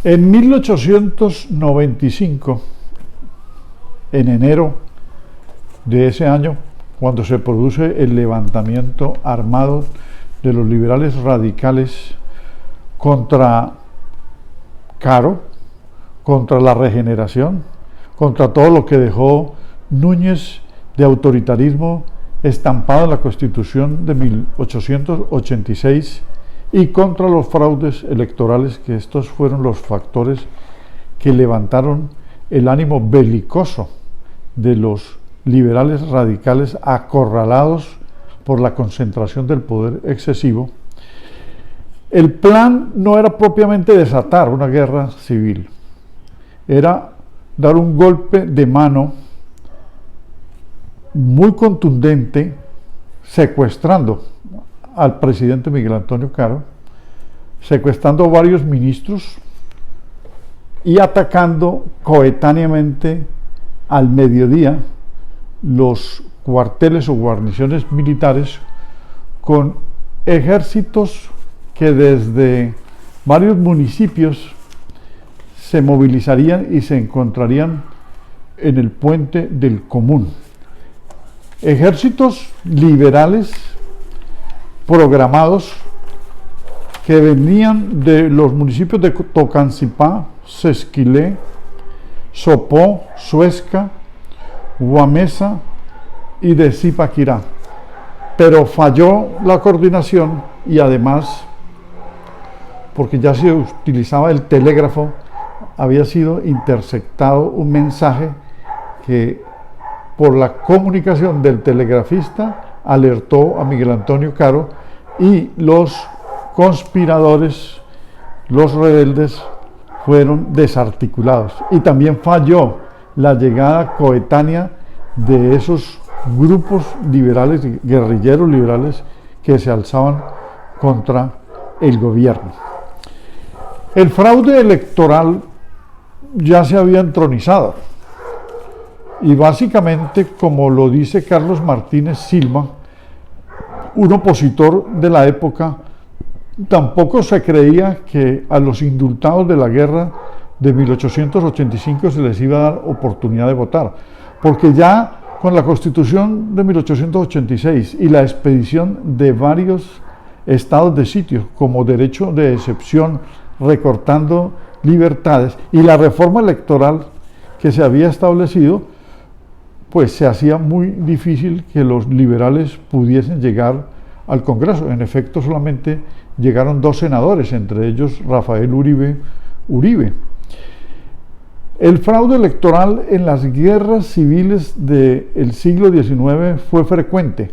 En 1895, en enero de ese año, cuando se produce el levantamiento armado de los liberales radicales contra Caro, contra la regeneración, contra todo lo que dejó Núñez de autoritarismo estampado en la Constitución de 1886 y contra los fraudes electorales, que estos fueron los factores que levantaron el ánimo belicoso de los liberales radicales acorralados por la concentración del poder excesivo. El plan no era propiamente desatar una guerra civil, era dar un golpe de mano muy contundente, secuestrando al presidente Miguel Antonio Caro, secuestrando varios ministros y atacando coetáneamente al mediodía los cuarteles o guarniciones militares con ejércitos que desde varios municipios se movilizarían y se encontrarían en el puente del Común. Ejércitos liberales programados que venían de los municipios de Tocancipá, Sesquilé, Sopó, Suezca, Guamesa y de Zipaquirá. Pero falló la coordinación y además, porque ya se utilizaba el telégrafo, había sido interceptado un mensaje que por la comunicación del telegrafista alertó a Miguel Antonio Caro y los conspiradores, los rebeldes, fueron desarticulados. Y también falló la llegada coetánea de esos grupos liberales, guerrilleros liberales, que se alzaban contra el gobierno. El fraude electoral ya se había entronizado y básicamente, como lo dice Carlos Martínez Silva, un opositor de la época, tampoco se creía que a los indultados de la guerra de 1885 se les iba a dar oportunidad de votar, porque ya con la Constitución de 1886 y la expedición de varios estados de sitio como derecho de excepción, recortando libertades, y la reforma electoral que se había establecido, pues se hacía muy difícil que los liberales pudiesen llegar al Congreso. En efecto, solamente llegaron 2 senadores, entre ellos Rafael Uribe. El fraude electoral en las guerras civiles del siglo XIX fue frecuente,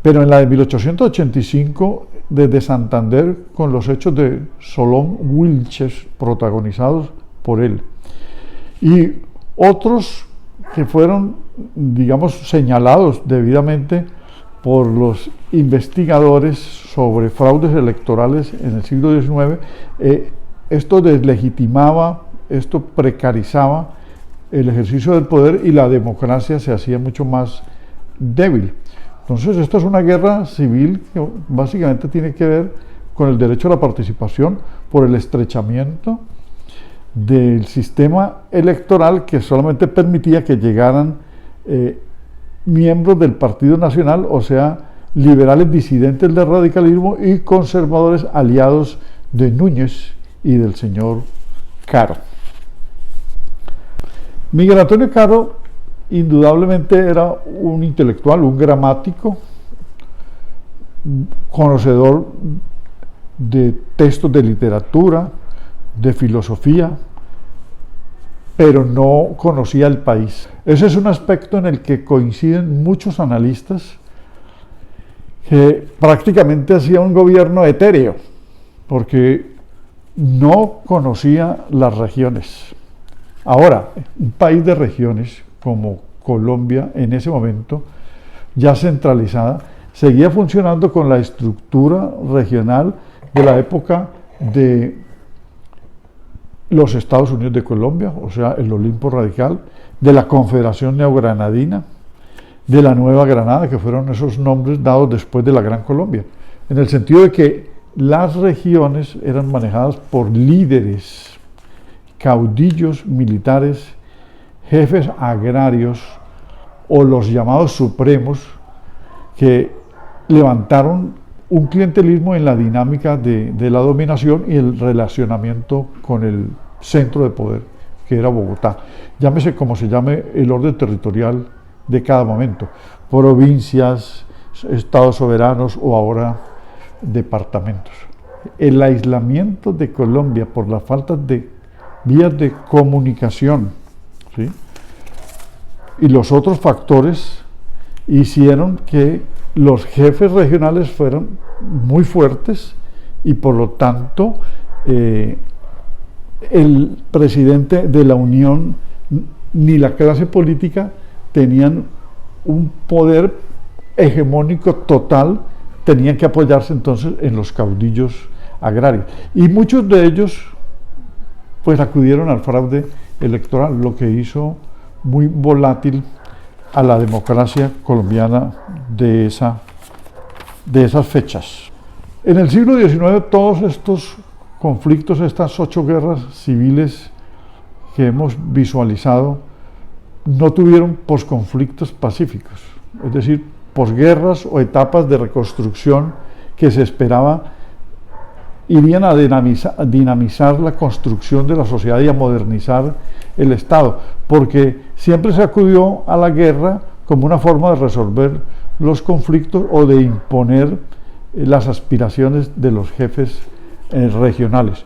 pero en la de 1885, desde Santander, con los hechos de Solón Wilches, protagonizados por él, y otros que fueron, digamos, señalados debidamente por los investigadores sobre fraudes electorales en el siglo XIX, esto deslegitimaba, esto precarizaba el ejercicio del poder y la democracia se hacía mucho más débil. Entonces, esta es una guerra civil que básicamente tiene que ver con el derecho a la participación por el estrechamiento del sistema electoral, que solamente permitía que llegaran miembros del Partido Nacional, o sea, liberales disidentes del radicalismo y conservadores aliados de Núñez y del señor Caro. Miguel Antonio Caro indudablemente era un intelectual, un gramático, conocedor de textos de literatura, de filosofía, pero no conocía el país. Ese es un aspecto en el que coinciden muchos analistas, que prácticamente hacía un gobierno etéreo, porque no conocía las regiones. Ahora, un país de regiones como Colombia, en ese momento, ya centralizada, seguía funcionando con la estructura regional de la época de los Estados Unidos de Colombia, o sea, el Olimpo Radical, de la Confederación Neogranadina, de la Nueva Granada, que fueron esos nombres dados después de la Gran Colombia, en el sentido de que las regiones eran manejadas por líderes caudillos militares, jefes agrarios o los llamados supremos, que levantaron un clientelismo en la dinámica de la dominación y el relacionamiento con el centro de poder, que era Bogotá. Llámese como se llame el orden territorial de cada momento, provincias, estados soberanos o ahora departamentos. El aislamiento de Colombia por la falta de vías de comunicación, ¿sí?, y los otros factores hicieron que los jefes regionales fueran muy fuertes y por lo tanto el presidente de la Unión ni la clase política tenían un poder hegemónico total, tenían que apoyarse entonces en los caudillos agrarios. Y muchos de ellos pues acudieron al fraude electoral, lo que hizo muy volátil a la democracia colombiana de esas fechas. En el siglo XIX todos estos conflictos, estas 8 guerras civiles que hemos visualizado, no tuvieron posconflictos pacíficos, es decir, posguerras o etapas de reconstrucción que se esperaba irían a dinamizar la construcción de la sociedad y a modernizar el Estado, porque siempre se acudió a la guerra como una forma de resolver los conflictos o de imponer las aspiraciones de los jefes regionales.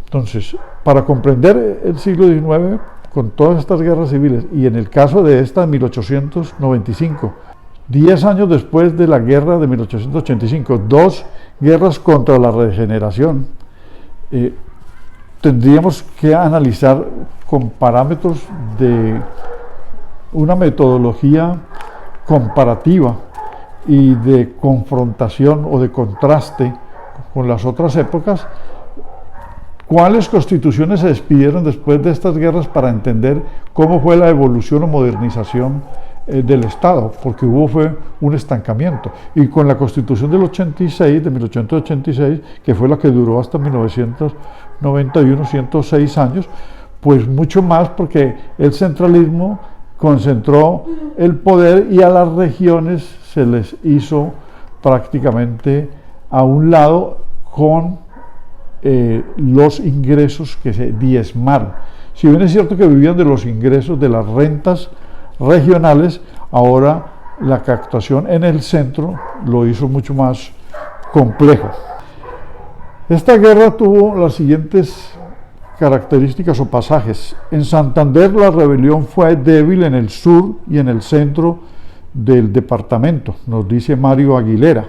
Entonces, para comprender el siglo XIX, con todas estas guerras civiles, y en el caso de esta de 1895, 10 años después de la guerra de 1885, 2 guerras contra la regeneración, tendríamos que analizar con parámetros de una metodología comparativa y de confrontación o de contraste con las otras épocas, cuáles constituciones se despidieron después de estas guerras para entender cómo fue la evolución o modernización del Estado, porque fue un estancamiento. Y con la Constitución del 86, de 1886, que fue la que duró hasta 1991, 106 años, pues mucho más, porque el centralismo concentró el poder y a las regiones se les hizo prácticamente a un lado con los ingresos que se diezmaron. Si bien es cierto que vivían de los ingresos de las rentas regionales, ahora la captación en el centro lo hizo mucho más complejo. Esta guerra tuvo las siguientes características o pasajes. En Santander la rebelión fue débil en el sur y en el centro del departamento, nos dice Mario Aguilera.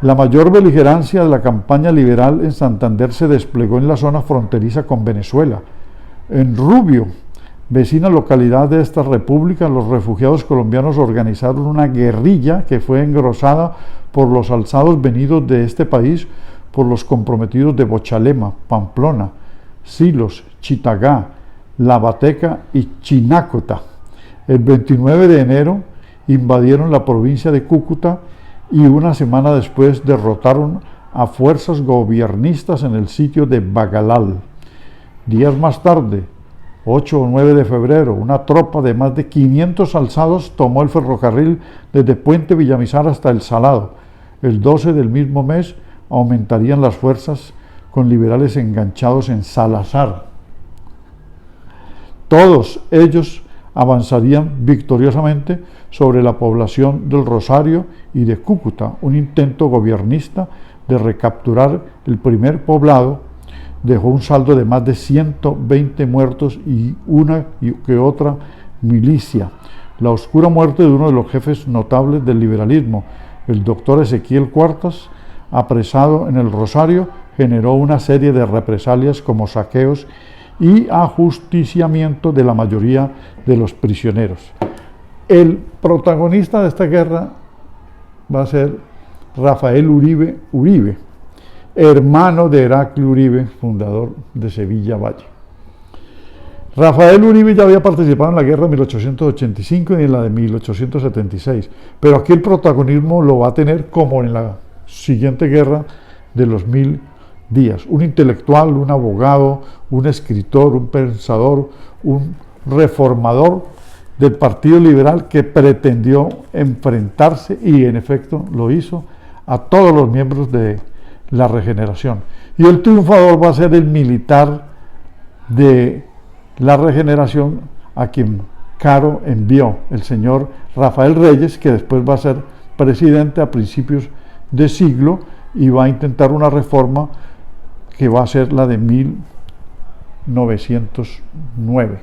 La mayor beligerancia de la campaña liberal en Santander se desplegó en la zona fronteriza con Venezuela. En Rubio, vecina localidad de esta república, los refugiados colombianos organizaron una guerrilla que fue engrosada por los alzados venidos de este país por los comprometidos de Bochalema, Pamplona, Silos, Chitagá, Lavateca y Chinácota. El 29 de enero invadieron la provincia de Cúcuta y una semana después derrotaron a fuerzas gobiernistas en el sitio de Bagalal. Días más tarde, 8 o 9 de febrero, una tropa de más de 500 alzados tomó el ferrocarril desde Puente Villamizar hasta El Salado. El 12 del mismo mes aumentarían las fuerzas con liberales enganchados en Salazar. Todos ellos avanzarían victoriosamente sobre la población del Rosario y de Cúcuta. Un intento gobiernista de recapturar el primer poblado dejó un saldo de más de 120 muertos y una que otra milicia. La oscura muerte de uno de los jefes notables del liberalismo, el doctor Ezequiel Cuartas, apresado en el Rosario, generó una serie de represalias como saqueos y ajusticiamiento de la mayoría de los prisioneros. El protagonista de esta guerra va a ser Rafael Uribe, hermano de Heraclio Uribe, fundador de Sevilla Valle. Rafael Uribe ya había participado en la guerra de 1885 y en la de 1876, pero aquí el protagonismo lo va a tener como en la siguiente guerra de los 1000 Díaz, un intelectual, un abogado, un escritor, un pensador, un reformador del Partido Liberal que pretendió enfrentarse, y en efecto lo hizo, a todos los miembros de la Regeneración. Y el triunfador va a ser el militar de la Regeneración, a quien Caro envió, el señor Rafael Reyes, que después va a ser presidente a principios de siglo y va a intentar una reforma que va a ser la de 1909.